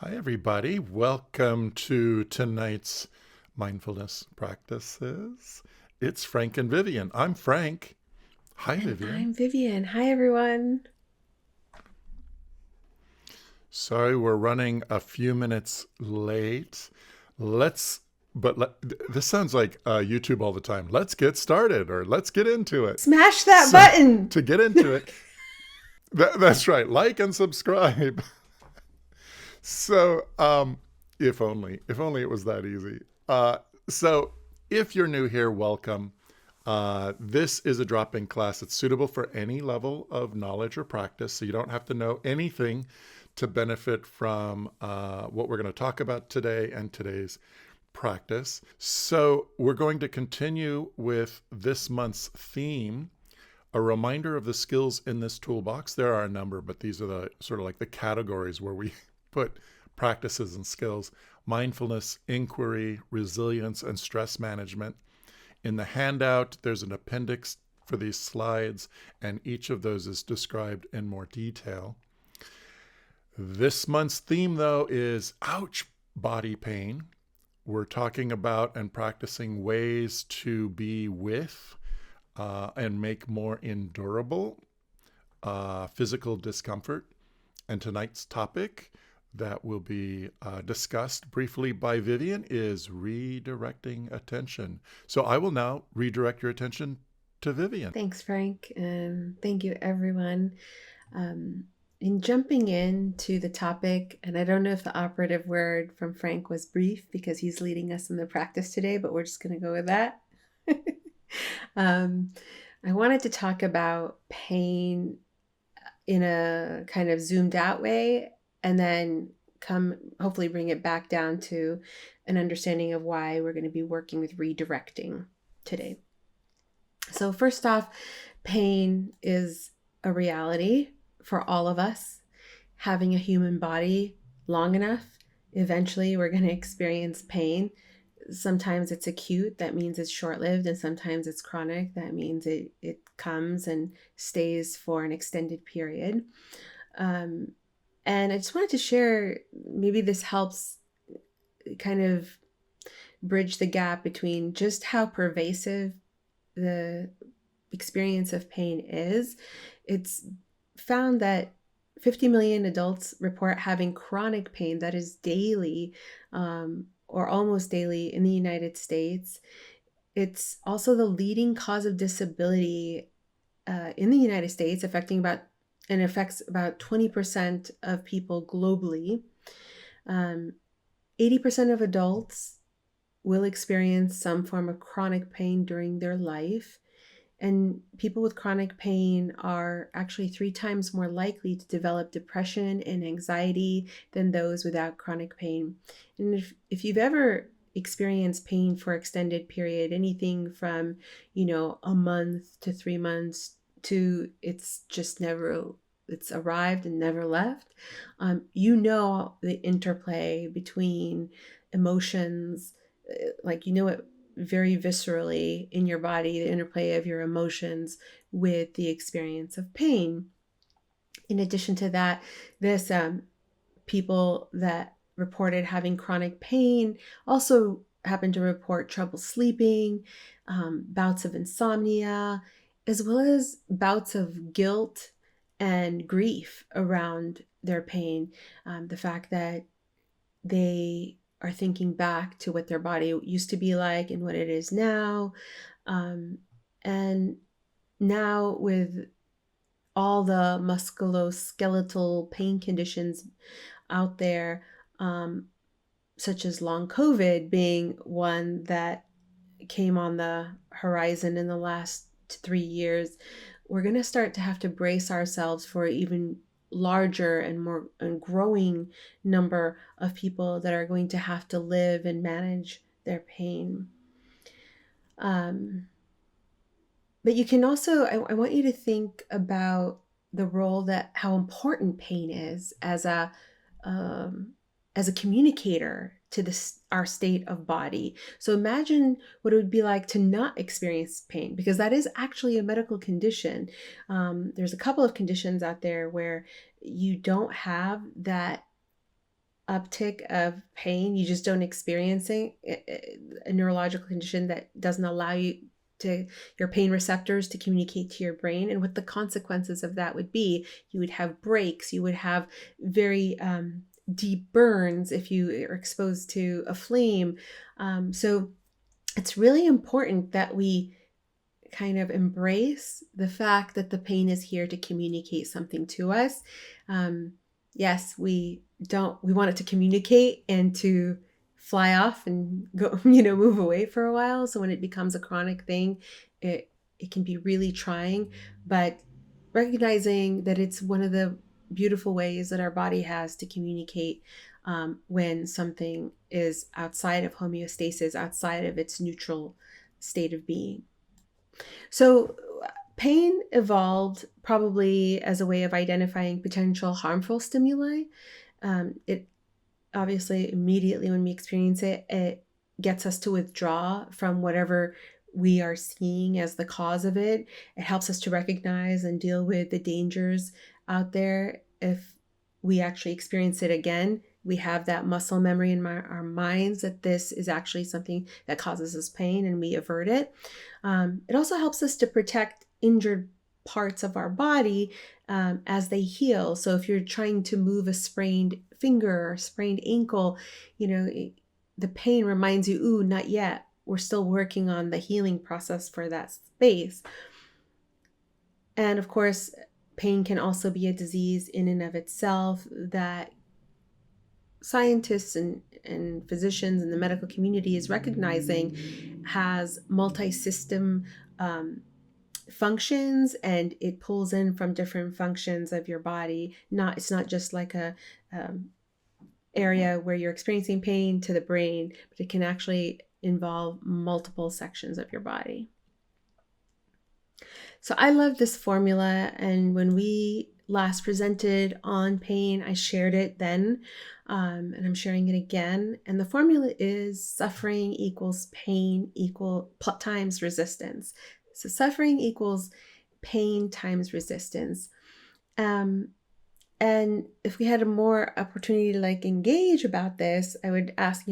Hi, everybody. Welcome to tonight's mindfulness practices. It's Frank and Vivian. I'm Frank. Hi, And Vivian. I'm Vivian. Hi, everyone. Sorry, we're running a few minutes late. Let's, but let, this sounds like YouTube all the time. Let's get started or let's get into it. Smash that So, button. to get into it, that's right. Like and subscribe. So, if only it was that easy. So, if you're new here, welcome. This is a drop-in class that's suitable for any level of knowledge or practice, so you don't have to know anything to benefit from what we're going to talk about today and today's practice. So, we're going to continue with this month's theme, a reminder of the skills in this toolbox. There are a number, but these are the sort of like the categories where we put practices and skills: mindfulness, inquiry, resilience, and stress management. In the handout, there's an appendix for these slides, and each of those is described in more detail. This month's theme, though, is ouch, body pain. We're talking about and practicing ways to be with and make more endurable physical discomfort. And tonight's topic that will be discussed briefly by Vivian is redirecting attention. So I will now redirect your attention to Vivian. Thanks, Frank. And thank you, everyone. In jumping into the topic, and I don't know if the operative word from Frank was brief because he's leading us in the practice today, but we're just going to go with that. I wanted to talk about pain in a kind of zoomed out way, and then hopefully bring it back down to an understanding of why we're going to be working with redirecting today. So first off, pain is a reality for all of us. Having a human body long enough, eventually we're going to experience pain. Sometimes it's acute, that means it's short-lived, and sometimes it's chronic, that means it comes and stays for an extended period. And I just wanted to share, maybe this helps kind of bridge the gap between just how pervasive the experience of pain is. It's found that 50 million adults report having chronic pain that is daily or almost daily in the United States. It's also the leading cause of disability in the United States, affects about 20% of people globally. 80% of adults will experience some form of chronic pain during their life. And people with chronic pain are actually 3 times more likely to develop depression and anxiety than those without chronic pain. And if you've ever experienced pain for extended period, anything from, a month to 3 months to it's arrived and never left, the interplay between emotions, it very viscerally in your body, the interplay of your emotions with the experience of pain. In addition to that, this people that reported having chronic pain also happened to report trouble sleeping, bouts of insomnia, as well as bouts of guilt and grief around their pain. The fact that they are thinking back to what their body used to be like and what it is now. And now with all the musculoskeletal pain conditions out there, such as long COVID being one that came on the horizon in the last 3 years, we're going to start to have to brace ourselves for even larger and growing number of people that are going to have to live and manage their pain. But you can also, I want you to think about the role how important pain is as a communicator to our state of body. So imagine what it would be like to not experience pain, because that is actually a medical condition. There's a couple of conditions out there where you don't have that uptick of pain. You just don't experience a neurological condition that doesn't allow your pain receptors to communicate to your brain. And what the consequences of that would be, you would have breaks, you would have very deep burns if you are exposed to a flame. So it's really important that we kind of embrace the fact that the pain is here to communicate something to us. Yes, we want it to communicate and to fly off and go, move away for a while. So when it becomes a chronic thing, it can be really trying, but recognizing that it's one of the beautiful ways that our body has to communicate when something is outside of homeostasis, outside of its neutral state of being. So pain evolved probably as a way of identifying potential harmful stimuli. It obviously immediately when we experience it, it gets us to withdraw from whatever we are seeing as the cause of it. It helps us to recognize and deal with the dangers out there. If we actually experience it again, we have that muscle memory in our minds that this is actually something that causes us pain, and we avert it. It also helps us to protect injured parts of our body as they heal. So if you're trying to move a sprained finger or sprained ankle, the pain reminds you, ooh, not yet. We're still working on the healing process for that space. And of course, pain can also be a disease in and of itself that scientists and physicians in the medical community is recognizing has multi-system functions, and it pulls in from different functions of your body. It's not just like a area where you're experiencing pain to the brain, but it can actually involve multiple sections of your body. So I love this formula, and when we last presented on pain, I shared it then, and I'm sharing it again. And the formula is suffering equals pain times resistance. So suffering equals pain times resistance. And if we had a more opportunity to engage about this, I would ask,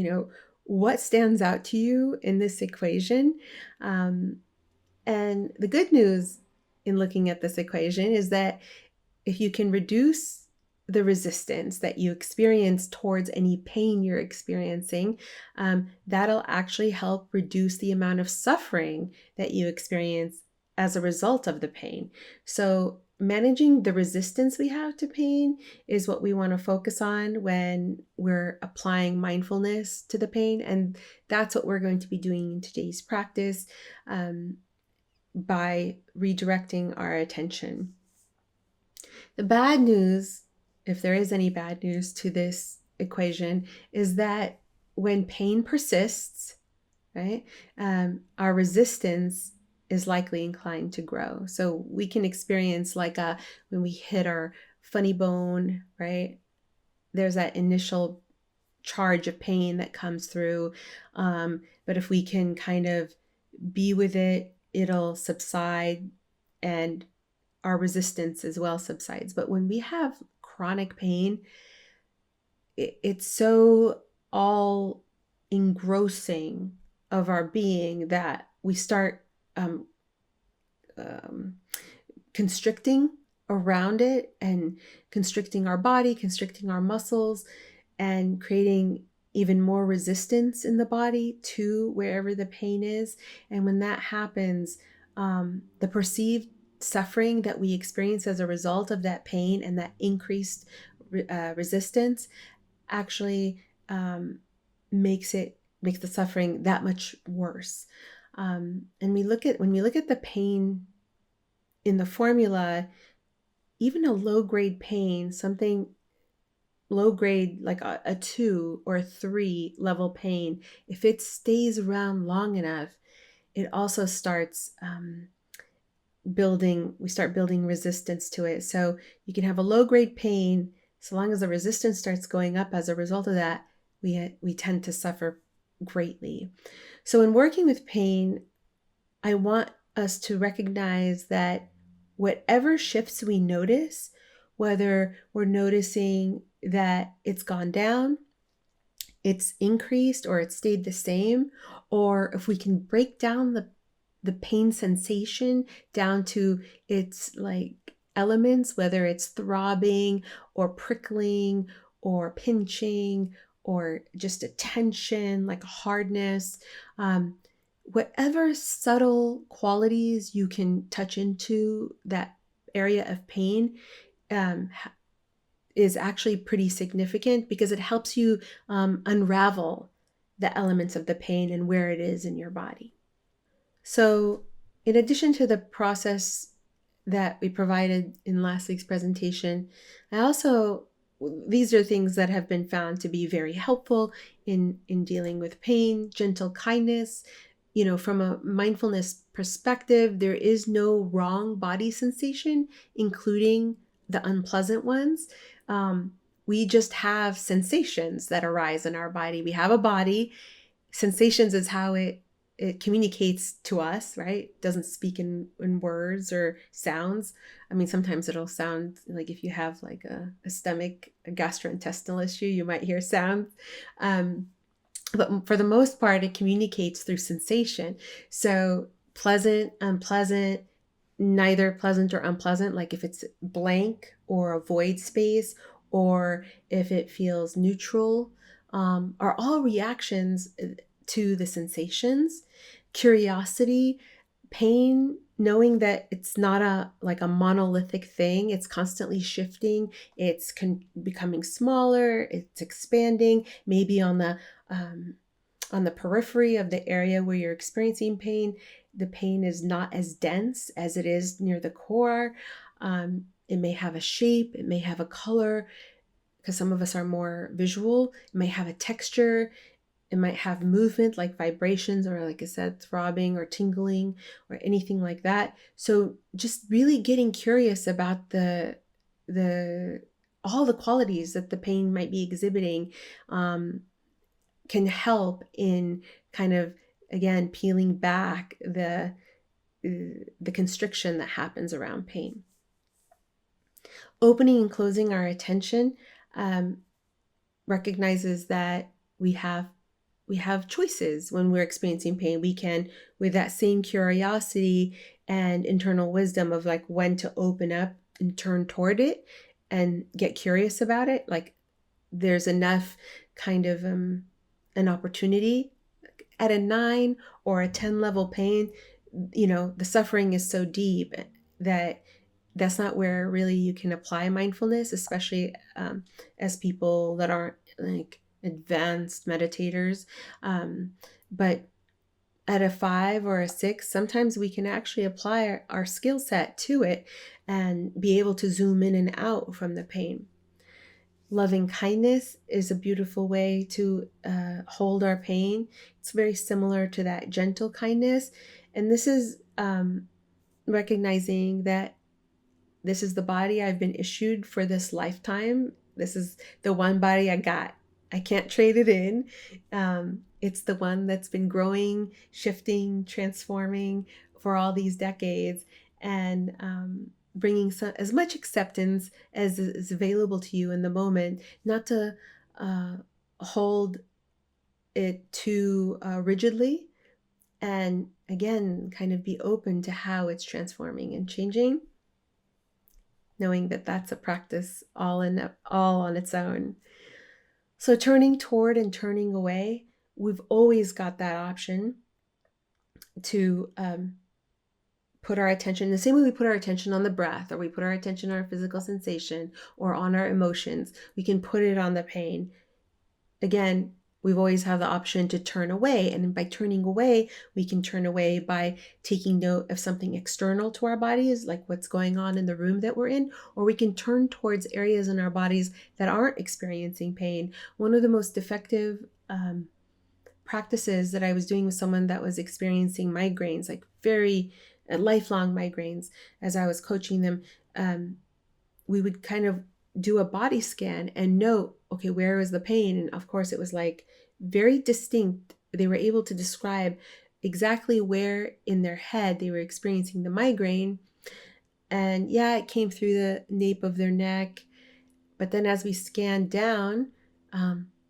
what stands out to you in this equation? And the good news in looking at this equation is that if you can reduce the resistance that you experience towards any pain you're experiencing, that'll actually help reduce the amount of suffering that you experience as a result of the pain. So managing the resistance we have to pain is what we want to focus on when we're applying mindfulness to the pain. And that's what we're going to be doing in today's practice by redirecting our attention. The bad news, if there is any bad news to this equation, is that when pain persists, right, our resistance is likely inclined to grow. So we can experience when we hit our funny bone, right? There's that initial charge of pain that comes through. But if we can kind of be with it, it'll subside, and our resistance as well subsides. But when we have chronic pain, it's so all engrossing of our being that we start constricting around it and constricting our body, constricting our muscles, and creating even more resistance in the body to wherever the pain is. And when that happens, the perceived suffering that we experience as a result of that pain and that increased resistance actually makes the suffering that much worse. And when we look at the pain in the formula, even a low-grade pain, something low-grade like a 2 or a 3 level pain, if it stays around long enough, it also starts building resistance to it. So you can have a low-grade pain, so long as the resistance starts going up as a result of that, we tend to suffer greatly. So in working with pain, I want us to recognize that whatever shifts we notice, whether we're noticing that it's gone down it's increased or it stayed the same, or if we can break down the pain sensation down to its like elements, whether it's throbbing or prickling or pinching or just a tension, like a hardness, whatever subtle qualities you can touch into that area of pain, um, is actually pretty significant because it helps you unravel the elements of the pain and where it is in your body. So, in addition to the process that we provided in last week's presentation, I also, these are things that have been found to be very helpful in dealing with pain. Gentle kindness, from a mindfulness perspective, there is no wrong body sensation, including the unpleasant ones. We just have sensations that arise in our body. We have a body. Sensations is how it communicates to us, right? It doesn't speak in words or sounds. I mean, sometimes it'll sound like if you have like a stomach, a gastrointestinal issue, you might hear sounds. But for the most part, it communicates through sensation. So pleasant, unpleasant, neither pleasant or unpleasant, like if it's blank or a void space, or if it feels neutral, are all reactions to the sensations. Curiosity, pain, knowing that it's not a monolithic thing. It's constantly shifting. It's becoming smaller. It's expanding. Maybe on the periphery of the area where you're experiencing pain, the pain is not as dense as it is near the core. It may have a shape. It may have a color, because some of us are more visual. It may have a texture. It might have movement like vibrations or, like I said, throbbing or tingling or anything like that. So just really getting curious about the all the qualities that the pain might be exhibiting can help in kind of, again, peeling back the constriction that happens around pain. Opening and closing our attention recognizes that we have choices when we're experiencing pain. We can, with that same curiosity and internal wisdom of like when to open up and turn toward it and get curious about it, like there's enough kind of an opportunity. At a 9 or a 10 level pain, the suffering is so deep that that's not where really you can apply mindfulness, especially as people that aren't like advanced meditators. But at a 5 or a 6, sometimes we can actually apply our skill set to it and be able to zoom in and out from the pain. Loving kindness is a beautiful way to hold our pain. It's very similar to that gentle kindness. And this is recognizing that this is the body I've been issued for this lifetime. This is the one body I got. I can't trade it in. It's the one that's been growing, shifting, transforming for all these decades, and bringing as much acceptance as is available to you in the moment, not to hold it too rigidly, and again, kind of be open to how it's transforming and changing, knowing that that's a practice all on its own. So turning toward and turning away, we've always got that option to put our attention the same way we put our attention on the breath, or we put our attention on our physical sensation or on our emotions. We can put it on the pain. Again, we've always had the option to turn away. And by turning away, we can turn away by taking note of something external to our bodies, like what's going on in the room that we're in, or we can turn towards areas in our bodies that aren't experiencing pain. One of the most effective practices that I was doing with someone that was experiencing migraines, like very lifelong migraines, as I was coaching them, we would kind of do a body scan and note, okay, where was the pain? And of course, it was like very distinct. They were able to describe exactly where in their head they were experiencing the migraine. And yeah, it came through the nape of their neck. But then as we scanned down,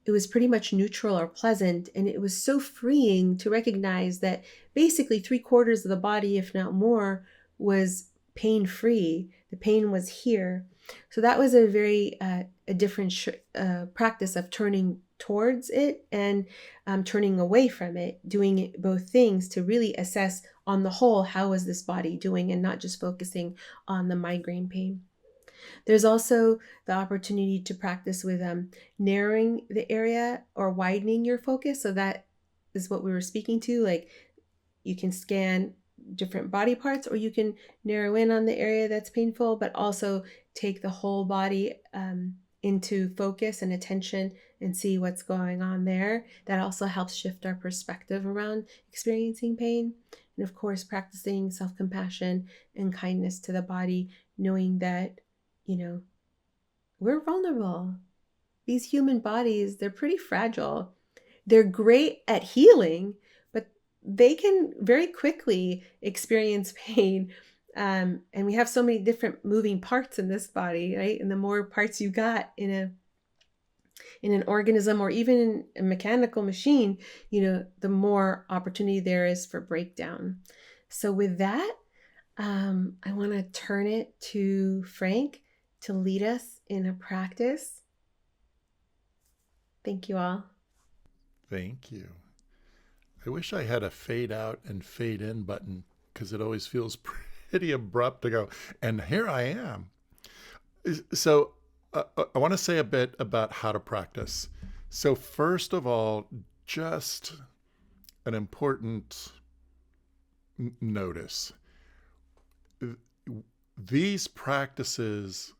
it was pretty much neutral or pleasant. And it was so freeing to recognize that basically 3/4 of the body, if not more, was pain free. The pain was here. So that was a very a different practice of turning towards it and turning away from it, doing both things to really assess on the whole, how is this body doing, and not just focusing on the migraine pain. There's also the opportunity to practice with narrowing the area or widening your focus. So that is what we were speaking to. Like, you can scan different body parts, or you can narrow in on the area that's painful, but also take the whole body into focus and attention and see what's going on there. That also helps shift our perspective around experiencing pain. And of course, practicing self-compassion and kindness to the body, knowing that, we're vulnerable. These human bodies, they're pretty fragile. They're great at healing, but they can very quickly experience pain. And we have so many different moving parts in this body, right? And the more parts you got in an organism, or even in a mechanical machine, the more opportunity there is for breakdown. So with that, I want to turn it to Frank to lead us in a practice. Thank you all. Thank you. I wish I had a fade out and fade in button, because it always feels pretty abrupt to go, and here I am. So I want to say a bit about how to practice. So first of all, just an important notice. These practices,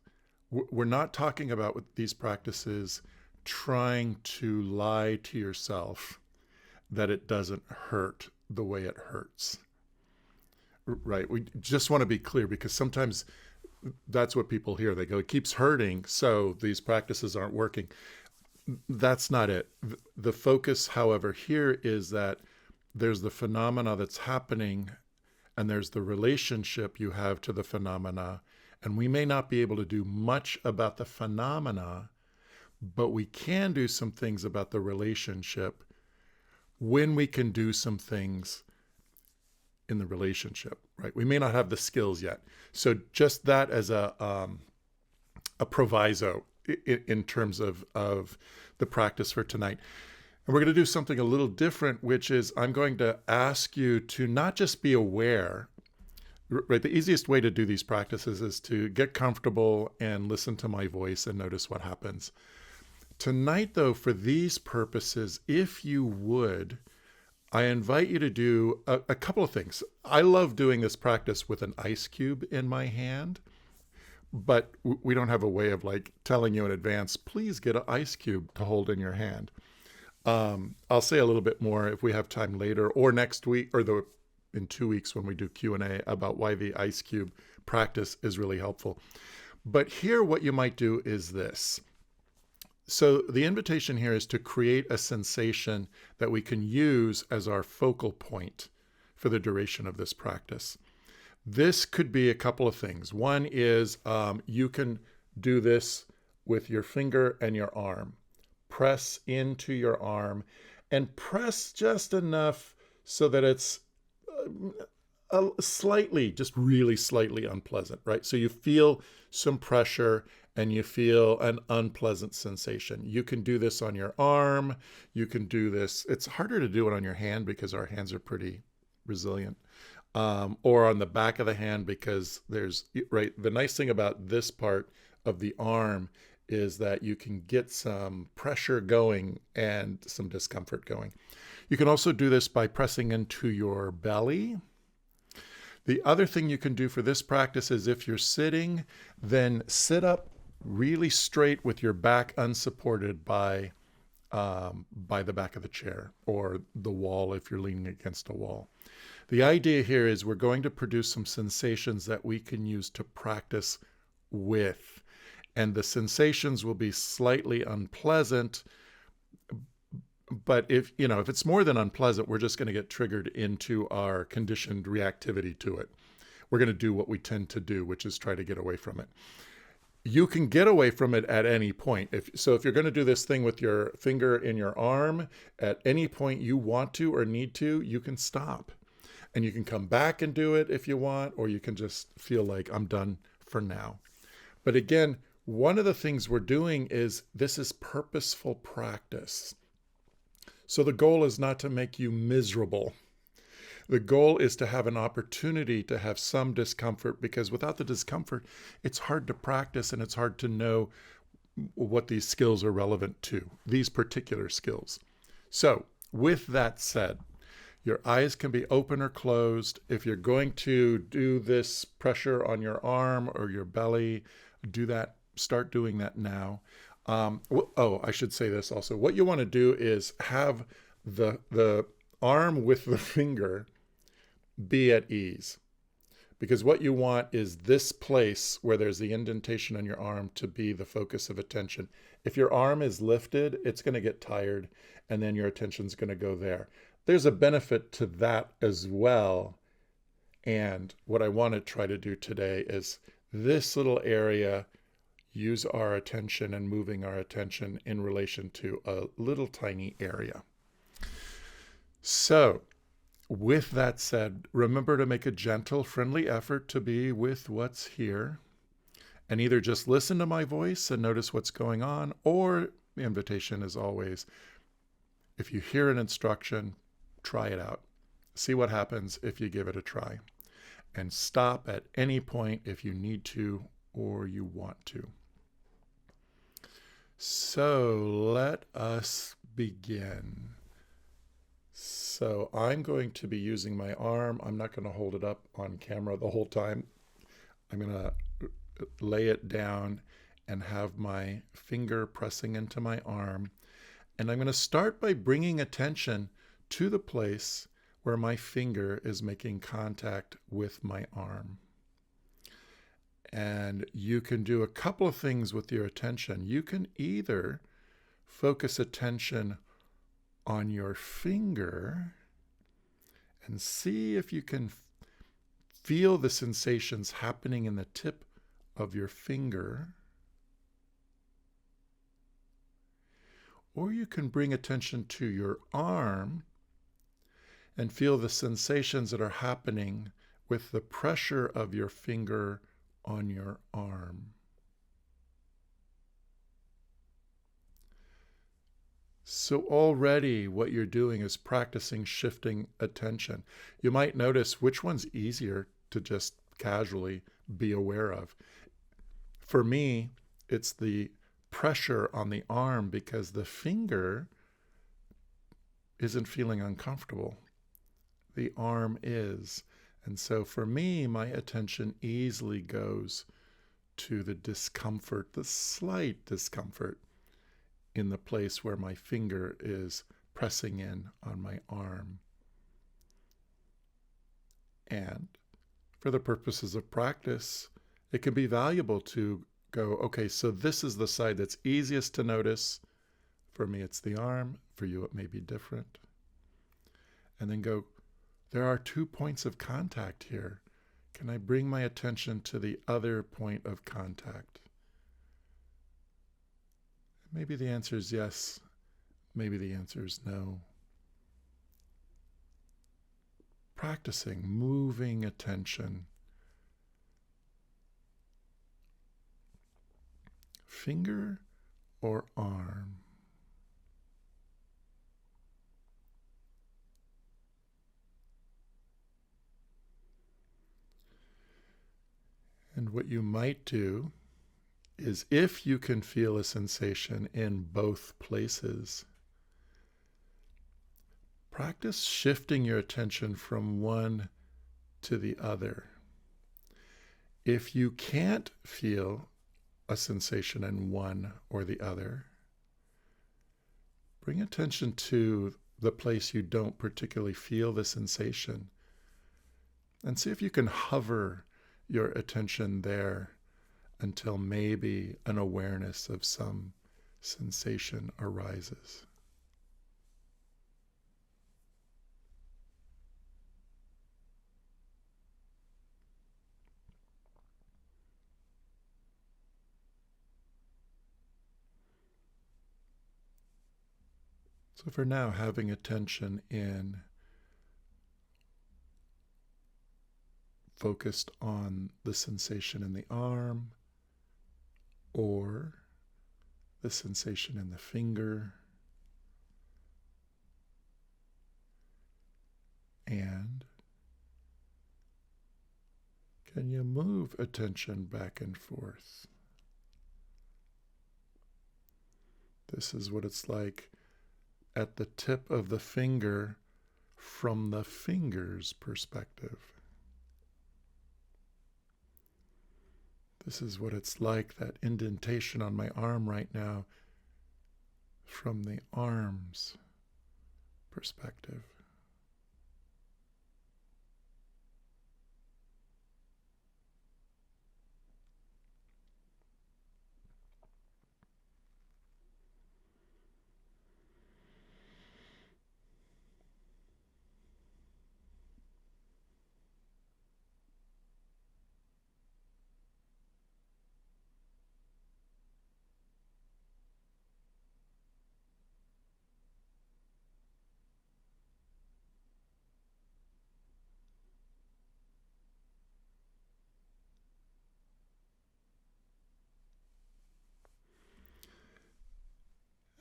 we're not talking about with these practices trying to lie to yourself that it doesn't hurt the way it hurts. Right? We just want to be clear, because sometimes that's what people hear. They go, it keeps hurting, so these practices aren't working. That's not it. The focus, however, here is that there's the phenomena that's happening, and there's the relationship you have to the phenomena. And we may not be able to do much about the phenomena, but we can do some things about the relationship when we can do some things in the relationship, right? We may not have the skills yet. So just that as a proviso in terms of the practice for tonight. And we're going to do something a little different, which is I'm going to ask you to not just be aware, right? The easiest way to do these practices is to get comfortable and listen to my voice and notice what happens. Tonight, though, for these purposes, if you would, I invite you to do a couple of things. I love doing this practice with an ice cube in my hand, but we don't have a way of telling you in advance, please get an ice cube to hold in your hand. I'll say a little bit more if we have time later, or next week, or in 2 weeks when we do Q&A, about why the ice cube practice is really helpful. But here, what you might do is this. So the invitation here is to create a sensation that we can use as our focal point for the duration of this practice. This could be a couple of things. One is you can do this with your finger and your arm. Press into your arm and press just enough so that it's slightly, just really slightly unpleasant, right? So you feel some pressure and you feel an unpleasant sensation. You can do this on your arm. You can do this. It's harder to do it on your hand because our hands are pretty resilient. Or on the back of the hand, because right, the nice thing about this part of the arm is that you can get some pressure going and some discomfort going. You can also do this by pressing into your belly. The other thing you can do for this practice is, if you're sitting, then sit up really straight with your back unsupported by the back of the chair or the wall if you're leaning against a wall. The idea here is we're going to produce some sensations that we can use to practice with. And the sensations will be slightly unpleasant, but if it's more than unpleasant, we're just going to get triggered into our conditioned reactivity to it. We're going to do what we tend to do, which is try to get away from it. You can get away from it at any point. If you're going to do this thing with your finger in your arm, at any point you want to or need to, you can stop. And you can come back and do it if you want, or you can just feel like I'm done for now. But again, one of the things we're doing is this is purposeful practice. So the goal is not to make you miserable. The goal is to have an opportunity to have some discomfort, because without the discomfort, it's hard to practice and it's hard to know what these skills are relevant to, these particular skills. So with that said, your eyes can be open or closed. If you're going to do this pressure on your arm or your belly, do that. Start doing that now. I should say this also. What you want to do is have the arm with the finger be at ease, because what you want is this place where there's the indentation on your arm to be the focus of attention. If your arm is lifted, it's going to get tired, and then your attention's going to go there. There's a benefit to that as well. And what I want to try to do today is this little area, use our attention and moving our attention in relation to a little tiny area. So with that said, remember to make a gentle, friendly effort to be with what's here, and either just listen to my voice and notice what's going on, or the invitation is always, if you hear an instruction, try it out. See what happens if you give it a try. And stop at any point if you need to or you want to. So let us begin. So I'm going to be using my arm. I'm not going to hold it up on camera the whole time. I'm going to lay it down and have my finger pressing into my arm. And I'm going to start by bringing attention to the place where my finger is making contact with my arm. And you can do a couple of things with your attention. You can either focus attention on your finger and see if you can feel the sensations happening in the tip of your finger. Or you can bring attention to your arm and feel the sensations that are happening with the pressure of your finger on your arm. So already what you're doing is practicing shifting attention. You might notice which one's easier to just casually be aware of. For me, it's the pressure on the arm, because the finger isn't feeling uncomfortable. The arm is. And so for me, my attention easily goes to the discomfort, the slight discomfort in the place where my finger is pressing in on my arm. And for the purposes of practice, it can be valuable to go, okay, so this is the side that's easiest to notice. For me, it's the arm. For you, it may be different. And then go, there are 2 points of contact here. Can I bring my attention to the other point of contact? Maybe the answer is yes. Maybe the answer is no. Practicing moving attention. Finger or arm? And what you might do is, if you can feel a sensation in both places, practice shifting your attention from one to the other. If you can't feel a sensation in one or the other, bring attention to the place you don't particularly feel the sensation, and see if you can hover your attention there until maybe an awareness of some sensation arises. So for now, having attention in focused on the sensation in the arm or the sensation in the finger, and can you move attention back and forth? This is what it's like at the tip of the finger from the finger's perspective. This is what it's like, that indentation on my arm right now, from the arm's perspective.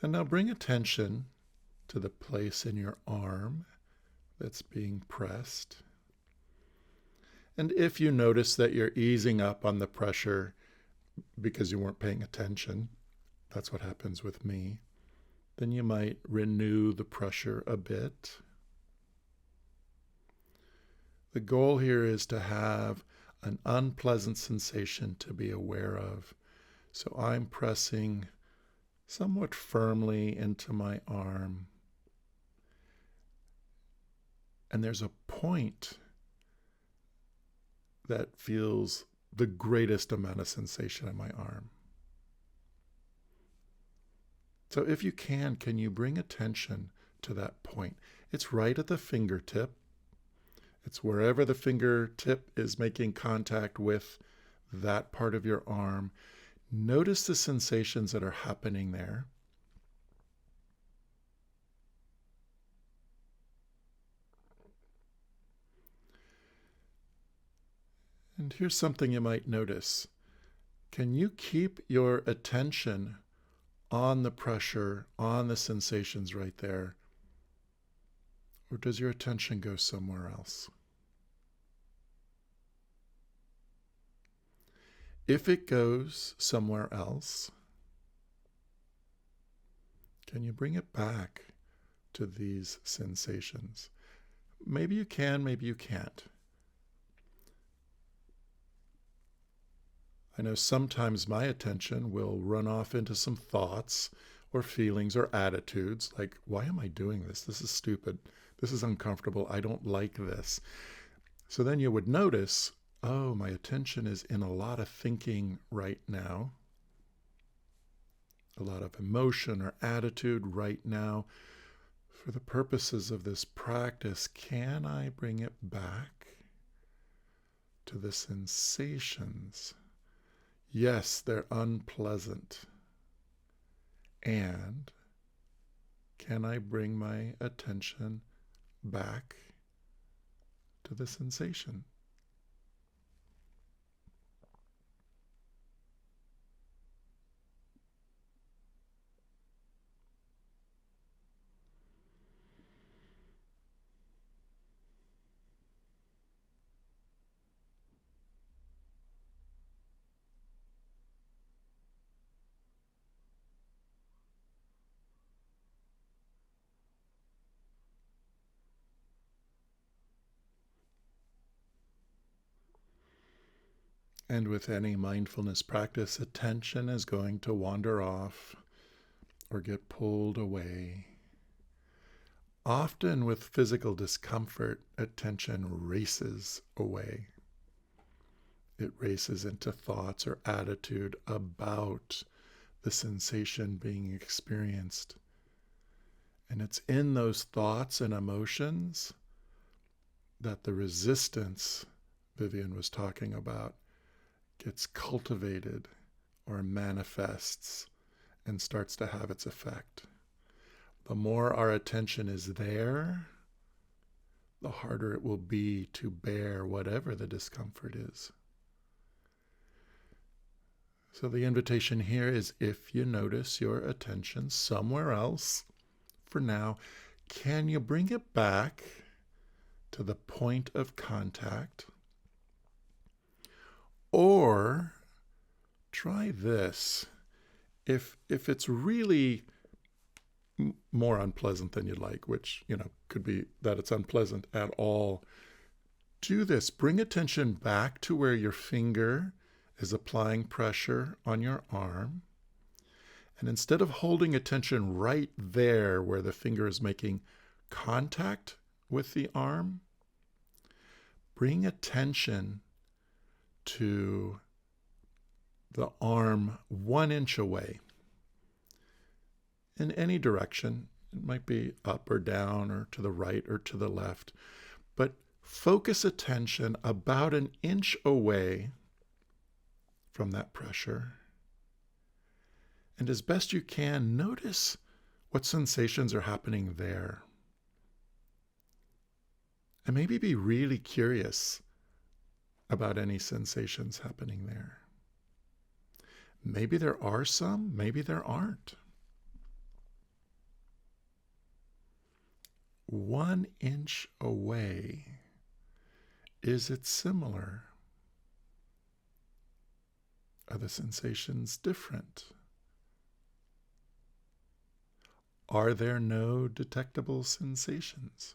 And now bring attention to the place in your arm that's being pressed. And if you notice that you're easing up on the pressure because you weren't paying attention, that's what happens with me, then you might renew the pressure a bit. The goal here is to have an unpleasant sensation to be aware of. So I'm pressing somewhat firmly into my arm. And there's a point that feels the greatest amount of sensation in my arm. So if you can you bring attention to that point? It's right at the fingertip. It's wherever the fingertip is making contact with that part of your arm. Notice the sensations that are happening there. And here's something you might notice. Can you keep your attention on the pressure, on the sensations right there? Or does your attention go somewhere else? If it goes somewhere else, can you bring it back to these sensations? Maybe you can, maybe you can't. I know sometimes my attention will run off into some thoughts or feelings or attitudes like, why am I doing this? This is stupid. This is uncomfortable. I don't like this. So then you would notice, oh, my attention is in a lot of thinking right now, a lot of emotion or attitude right now. For the purposes of this practice, can I bring it back to the sensations? Yes, they're unpleasant. And can I bring my attention back to the sensation? And with any mindfulness practice, attention is going to wander off or get pulled away. Often with physical discomfort, attention races away. It races into thoughts or attitude about the sensation being experienced. And it's in those thoughts and emotions that the resistance Vivian was talking about gets cultivated or manifests and starts to have its effect. the more our attention is there, the harder it will be to bear whatever the discomfort is. So the invitation here is, if you notice your attention somewhere else for now, can you bring it back to the point of contact? Or try this. If it's really more unpleasant than you'd like, which, could be that it's unpleasant at all, do this. Bring attention back to where your finger is applying pressure on your arm. And instead of holding attention right there where the finger is making contact with the arm, bring attention to the arm 1 inch away in any direction. It might be up or down or to the right or to the left, but focus attention about 1 inch away from that pressure. And as best you can, notice what sensations are happening there. And maybe be really curious about any sensations happening there. Maybe there are some, maybe there aren't. 1 inch away, is it similar? Are the sensations different? Are there no detectable sensations?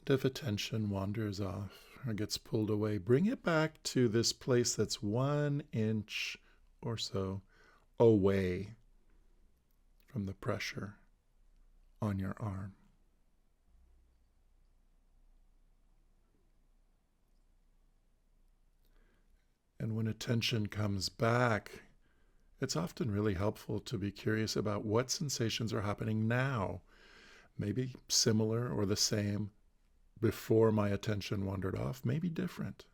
And if attention wanders off or gets pulled away, bring it back to this place that's 1 inch or so away from the pressure on your arm. And when attention comes back, it's often really helpful to be curious about what sensations are happening now, maybe similar or the same before my attention wandered off, maybe different.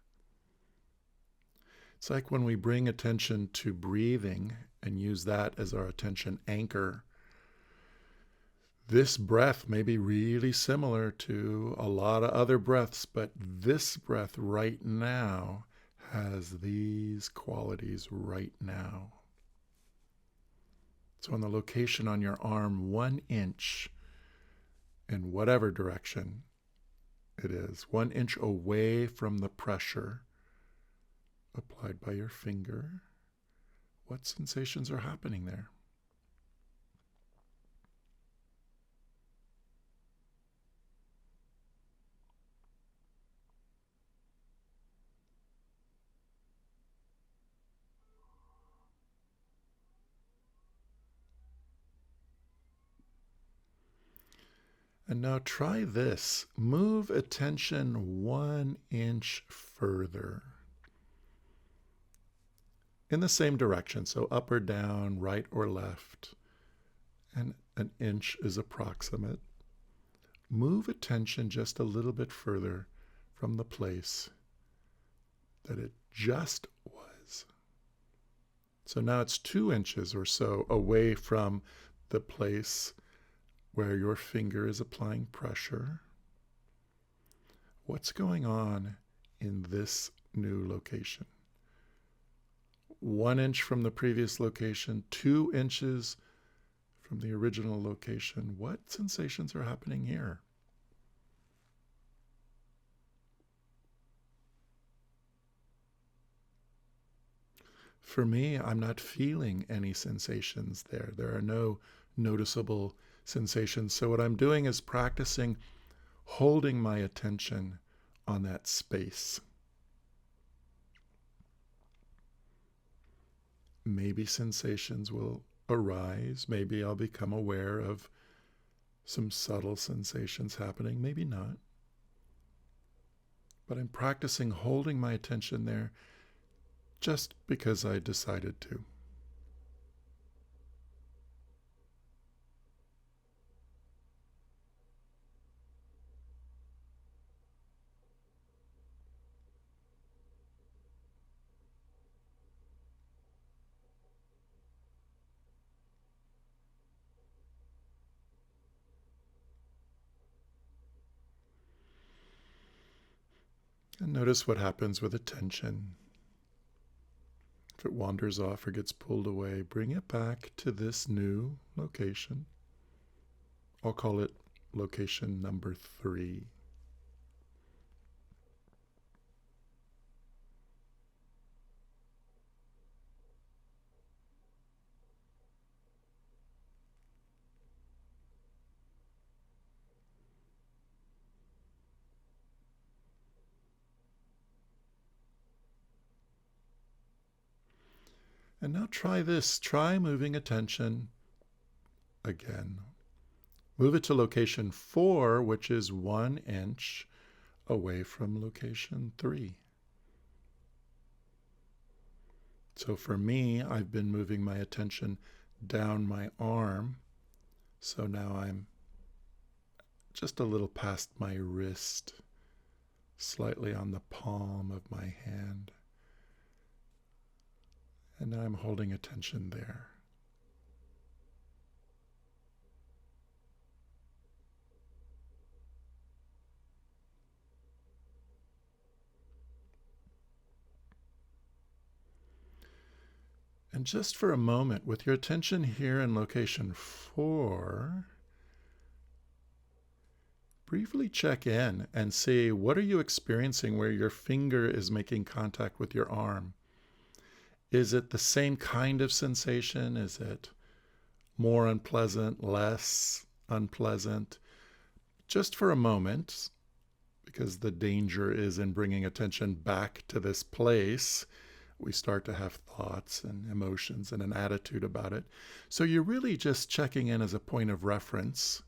It's like when we bring attention to breathing and use that as our attention anchor. This breath may be really similar to a lot of other breaths, but this breath right now has these qualities right now. So in the location on your arm, 1 inch in whatever direction it is, 1 inch away from the pressure applied by your finger, what sensations are happening there? And now try this. Move attention 1 inch further in the same direction, so up or down, right or left, and 1 inch is approximate. Move attention just a little bit further from the place that it just was. So now it's 2 inches or so away from the place where your finger is applying pressure. What's going on in this new location? 1 inch from the previous location, 2 inches from the original location. What sensations are happening here? For me, I'm not feeling any sensations there. There are no noticeable sensations. So what I'm doing is practicing holding my attention on that space. Maybe sensations will arise. Maybe I'll become aware of some subtle sensations happening. Maybe not. But I'm practicing holding my attention there just because I decided to. And notice what happens with attention. If it wanders off or gets pulled away, bring it back to this new location. I'll call it location number 3. And now try this. Try moving attention again. Move it to location 4, which is 1 inch away from location 3. So for me, I've been moving my attention down my arm. So now I'm just a little past my wrist, slightly on the palm of my hand. And now I'm holding attention there. And just for a moment, with your attention here in location 4, briefly check in and see, what are you experiencing where your finger is making contact with your arm? Is it the same kind of sensation? Is it more unpleasant, less unpleasant? Just for a moment, because the danger is in bringing attention back to this place, we start to have thoughts and emotions and an attitude about it. So you're really just checking in as a point of reference.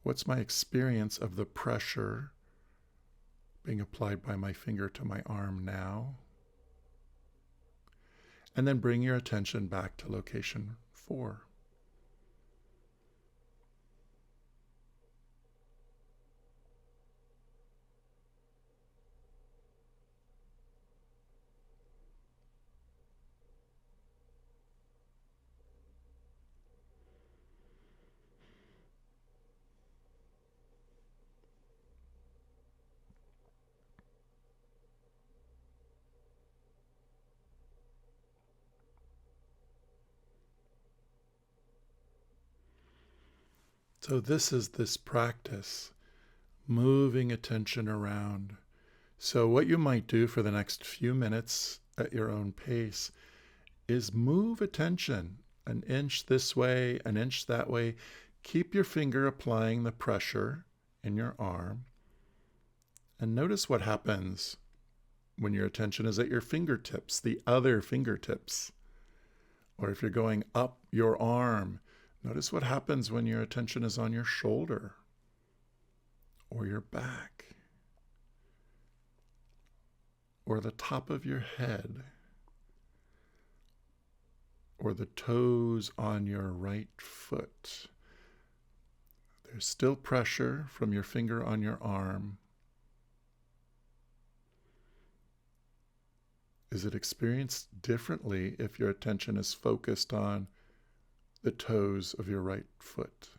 What's my experience of the pressure being applied by my finger to my arm now? And then bring your attention back to location 4. So this is this practice, moving attention around. So what you might do for the next few minutes at your own pace is move attention an inch this way, an inch that way. Keep your finger applying the pressure in your arm. And notice what happens when your attention is at your fingertips, the other fingertips. Or if you're going up your arm, notice what happens when your attention is on your shoulder or your back or the top of your head or the toes on your right foot. There's still pressure from your finger on your arm. Is it experienced differently if your attention is focused on the toes of your right foot?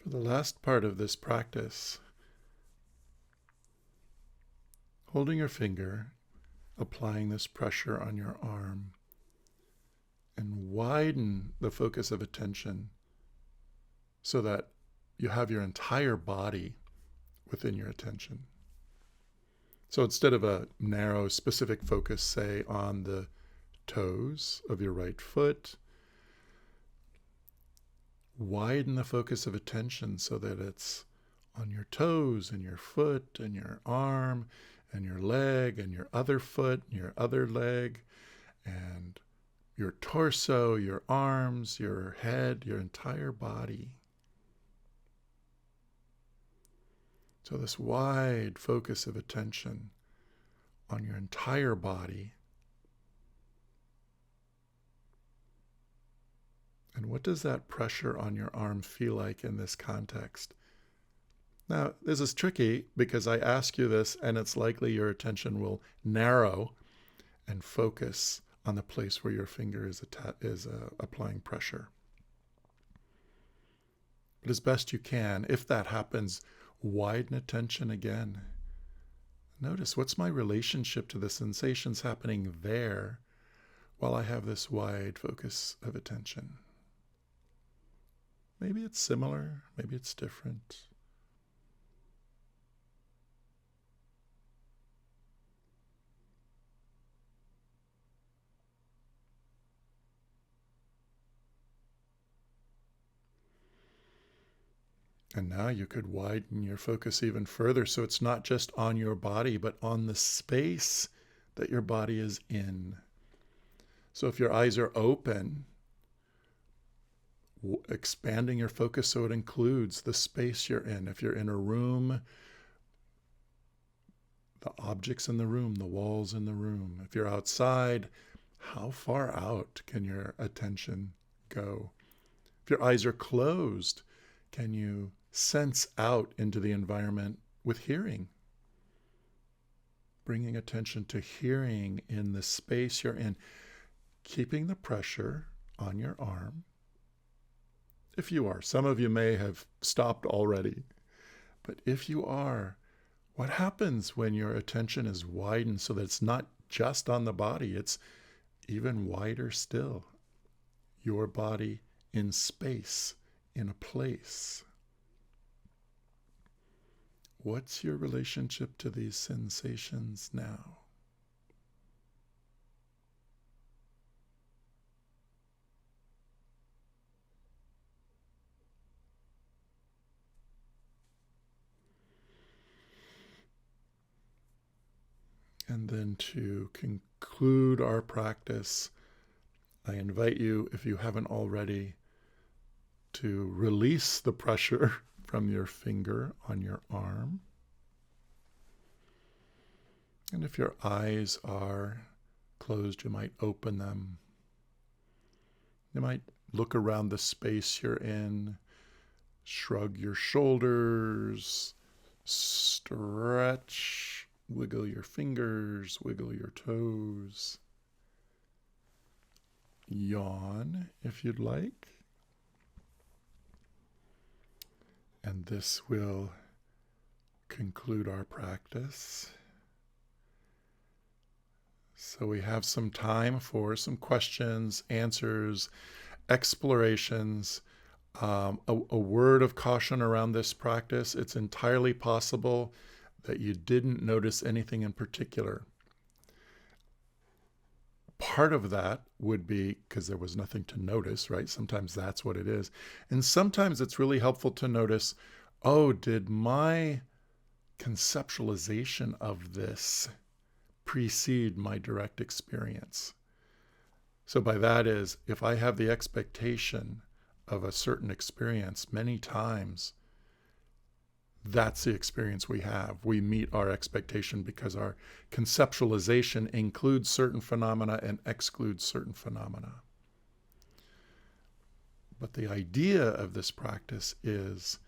For the last part of this practice, holding your finger, applying this pressure on your arm, and widen the focus of attention so that you have your entire body within your attention. So instead of a narrow, specific focus, say, on the toes of your right foot, widen the focus of attention so that it's on your toes and your foot and your arm and your leg and your other foot and your other leg and your torso, your arms, your head, your entire body. So this wide focus of attention on your entire body. And what does that pressure on your arm feel like in this context? Now, this is tricky because I ask you this and it's likely your attention will narrow and focus on the place where your finger is applying pressure. But as best you can, if that happens, widen attention again. Notice, what's my relationship to the sensations happening there while I have this wide focus of attention? Maybe it's similar, maybe it's different. And now you could widen your focus even further so it's not just on your body, but on the space that your body is in. So if your eyes are open, expanding your focus so it includes the space you're in. If you're in a room, the objects in the room, the walls in the room. If you're outside, how far out can your attention go? If your eyes are closed, can you sense out into the environment with hearing? Bringing attention to hearing in the space you're in, keeping the pressure on your arm. If you are, some of you may have stopped already, but if you are, what happens when your attention is widened so that it's not just on the body, it's even wider still? Your body in space, in a place. What's your relationship to these sensations now? And then to conclude our practice, I invite you, if you haven't already, to release the pressure from your finger on your arm. And if your eyes are closed, you might open them. You might look around the space you're in, shrug your shoulders, stretch, wiggle your fingers, wiggle your toes. Yawn if you'd like. And this will conclude our practice. So we have some time for some questions, answers, explorations. A word of caution around this practice: it's entirely possible that you didn't notice anything in particular. Part of that would be because there was nothing to notice, right? Sometimes that's what it is. And sometimes it's really helpful to notice, oh, did my conceptualization of this precede my direct experience? So by that is, if I have the expectation of a certain experience many times, that's the experience we have. We meet our expectation because our conceptualization includes certain phenomena and excludes certain phenomena. But the idea of this practice is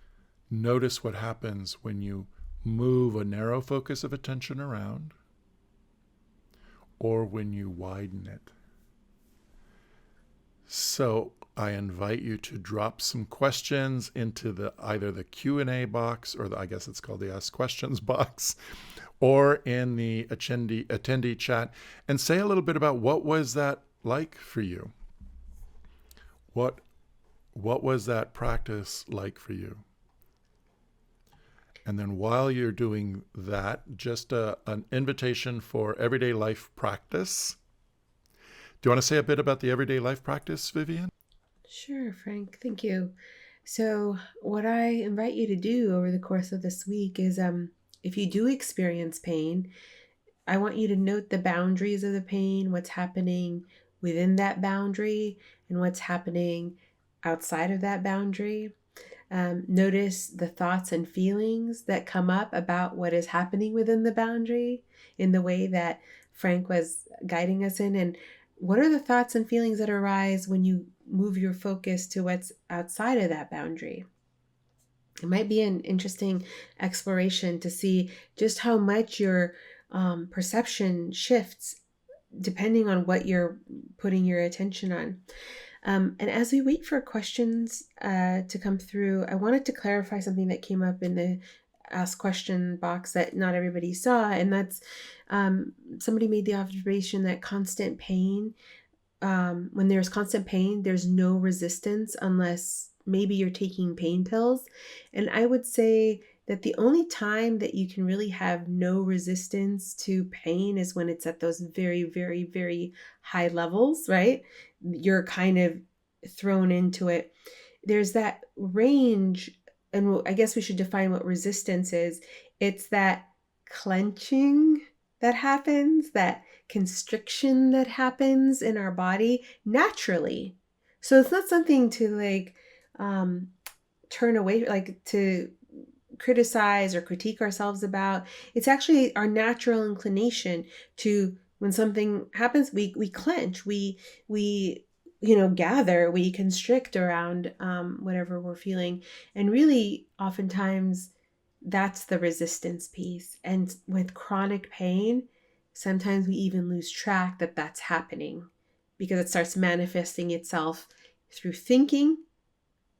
notice what happens when you move a narrow focus of attention around or when you widen it. So I invite you to drop some questions into either the Q&A box, or I guess it's called the Ask Questions box, or in the attendee chat, and say a little bit about what was that like for you. What was that practice like for you? And then while you're doing that, just an invitation for everyday life practice. Do you want to say a bit about the everyday life practice, Vivian? Sure, Frank. Thank you. So, what I invite you to do over the course of this week is if you do experience pain, I want you to note the boundaries of the pain, what's happening within that boundary, and what's happening outside of that boundary. Notice the thoughts and feelings that come up about what is happening within the boundary in the way that Frank was guiding us in. And what are the thoughts and feelings that arise when you move your focus to what's outside of that boundary? It might be an interesting exploration to see just how much your perception shifts depending on what you're putting your attention on. And as we wait for questions to come through, I wanted to clarify something that came up in the Ask Question box that not everybody saw, and that's somebody made the observation that constant pain, when there's constant pain, there's no resistance unless maybe you're taking pain pills. And I would say that the only time that you can really have no resistance to pain is when it's at those very, very, very high levels, right? You're kind of thrown into it. There's that range, and I guess we should define what resistance is. It's that clenching that happens, that constriction that happens in our body naturally. So it's not something to turn away, like to criticize or critique ourselves about. It's actually our natural inclination to, when something happens, we clench, we gather, we constrict around whatever we're feeling. And really oftentimes that's the resistance piece. And with chronic pain, sometimes we even lose track that that's happening because it starts manifesting itself through thinking,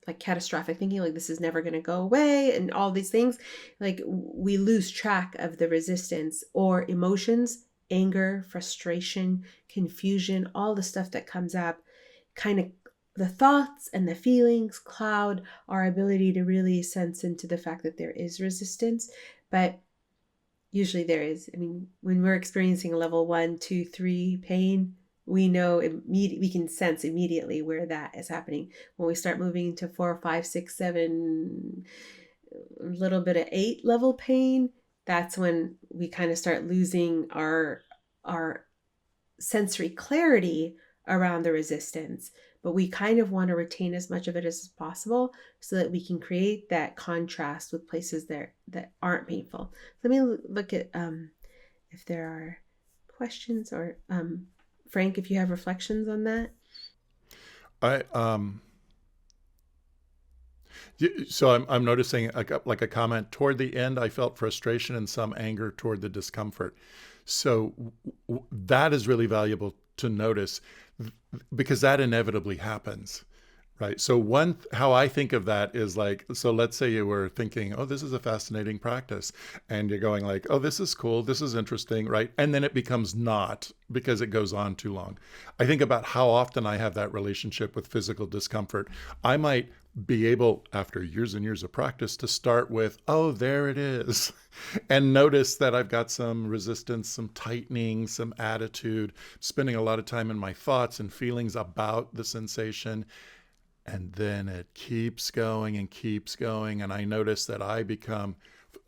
like catastrophic thinking, like this is never going to go away, and all these things. Like we lose track of the resistance or emotions, anger, frustration, confusion, all the stuff that comes up. Kind of the thoughts and the feelings cloud our ability to really sense into the fact that there is resistance. But usually there is. I mean, when we're experiencing a level 1, 2, 3 pain, we know we can sense immediately where that is happening. When we start moving into 4, 5, 6, 7, a little bit of 8 level pain, that's when we kind of start losing our sensory clarity around the resistance. But we kind of want to retain as much of it as possible so that we can create that contrast with places that aren't painful. Let me look at if there are questions, or Frank, if you have reflections on that. So I'm noticing like a comment toward the end. I felt frustration and some anger toward the discomfort. So that is really valuable to notice, because that inevitably happens, right? So how I think of that is like, so let's say you were thinking, oh, this is a fascinating practice, and you're going like, oh, this is cool, this is interesting, right? And then it becomes not, because it goes on too long. I think about how often I have that relationship with physical discomfort. I might be able, after years and years of practice, to start with, oh, there it is, and notice that I've got some resistance, some tightening, some attitude, spending a lot of time in my thoughts and feelings about the sensation. And then it keeps going and keeps going. And I notice that I become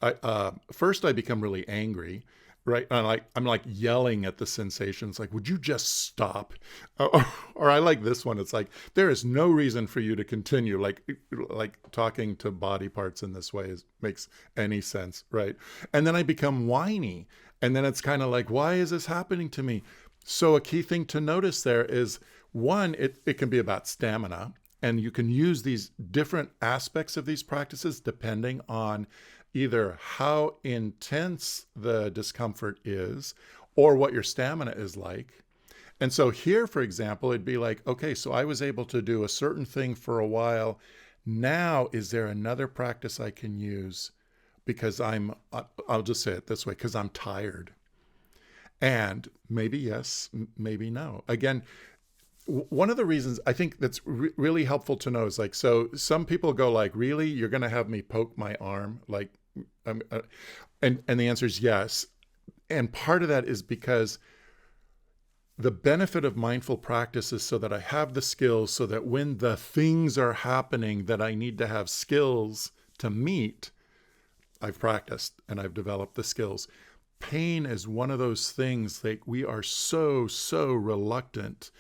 really angry, right? And I'm like yelling at the sensations, like, would you just stop? Or I like this one. It's like, there is no reason for you to continue. Like talking to body parts in this way makes any sense, right? And then I become whiny. And then it's kind of like, why is this happening to me? So a key thing to notice there is, one, it can be about stamina. And you can use these different aspects of these practices depending on either how intense the discomfort is or what your stamina is like. And so here, for example, it'd be like, okay, so I was able to do a certain thing for a while. Now, is there another practice I can use because I'll just say it this way, because I'm tired? And maybe yes, maybe no. Again, one of the reasons I think that's really helpful to know is like, so some people go like, really, you're going to have me poke my arm? Like, and the answer is yes. And part of that is because the benefit of mindful practice is so that I have the skills so that when the things are happening that I need to have skills to meet, I've practiced and I've developed the skills. Pain is one of those things that we are so reluctant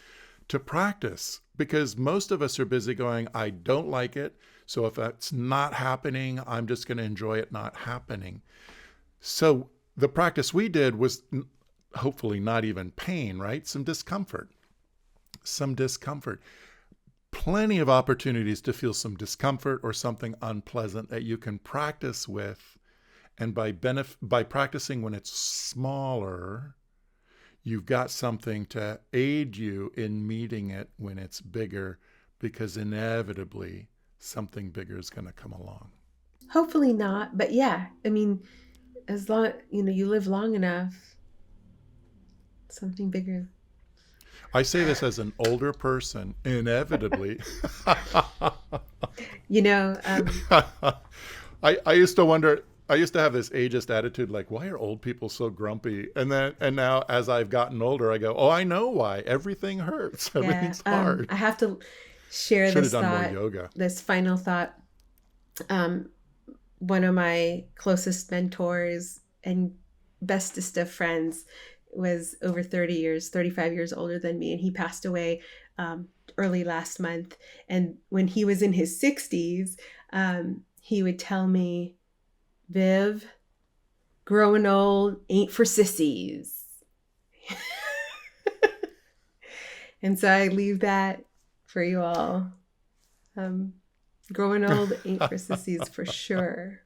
to practice because most of us are busy going, I don't like it. So if that's not happening, I'm just going to enjoy it not happening. So the practice we did was hopefully not even pain, right? Some discomfort. Plenty of opportunities to feel some discomfort or something unpleasant that you can practice with. And by practicing when it's smaller, you've got something to aid you in meeting it when it's bigger, because inevitably something bigger is going to come along. Hopefully not, but yeah, I mean, as long, you live long enough, something bigger. I say this as an older person, inevitably. You know, I used to wonder, I used to have this ageist attitude, like, why are old people so grumpy? And now as I've gotten older, I go, oh, I know why. Everything hurts. yeah, Everything's hard. I have to share Should have this done more thought, yoga. this final thought. One of my closest mentors and bestest of friends was over 35 years older than me, and he passed away early last month. And when he was in his 60s, he would tell me, Viv, growing old ain't for sissies. And so I leave that for you all. Growing old ain't for sissies for sure.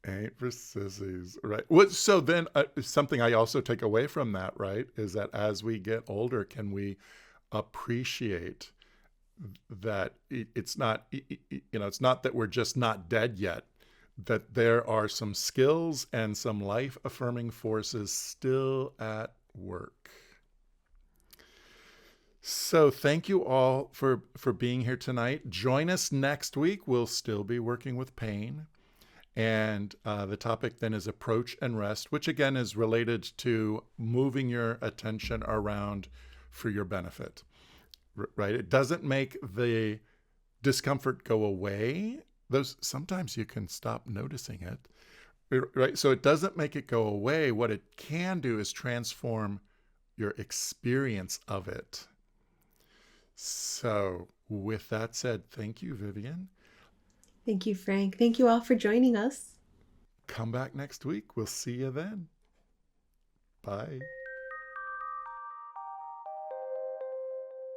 Ain't for sissies, right? What? So then, something I also take away from that, right, is that as we get older, can we appreciate that it's not, it's not that we're just not dead yet, that there are some skills and some life-affirming forces still at work. So thank you all for being here tonight. Join us next week. We'll still be working with pain. And the topic then is approach and rest, which again is related to moving your attention around for your benefit, right? It doesn't make the discomfort go away. Sometimes you can stop noticing it, right? So it doesn't make it go away. What it can do is transform your experience of it. So with that said, thank you, Vivian. Thank you, Frank. Thank you all for joining us. Come back next week. We'll see you then. Bye.